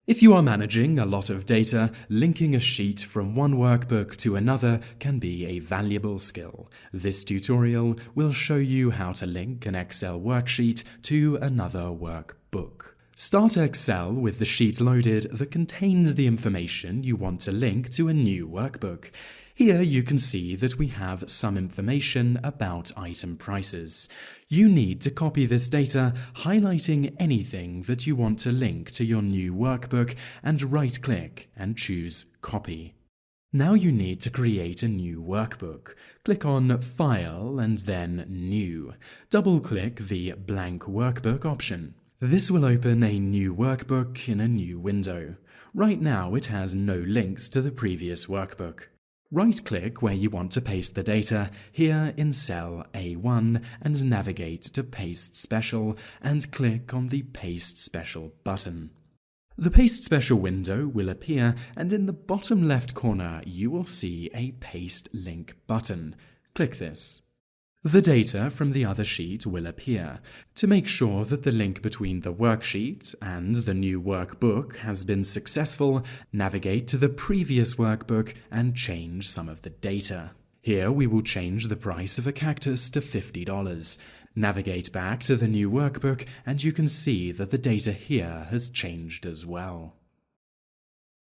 If you are managing a lot of data, linking a sheet from one workbook to another can be a valuable skill. This tutorial will show you how to link an Excel worksheet to another workbook. Start Excel with the sheet loaded that contains the information you want to link to a new workbook. Here you can see that we have some information about item prices. You need to copy this data, highlighting anything that you want to link to your new workbook, and right-click and choose Copy. Now you need to create a new workbook. Click on File and then New. Double-click the Blank Workbook option. This will open a new workbook in a new window. Right now it has no links to the previous workbook. Right-click where you want to paste the data, here in cell A1, and navigate to Paste Special and click on the Paste Special button. The Paste Special window will appear, and in the bottom left corner you will see a Paste Link button. Click this. The data from the other sheet will appear. To make sure that the link between the worksheet and the new workbook has been successful, navigate to the previous workbook and change some of the data. Here we will change the price of a cactus to $50. Navigate back to the new workbook and you can see that the data here has changed as well.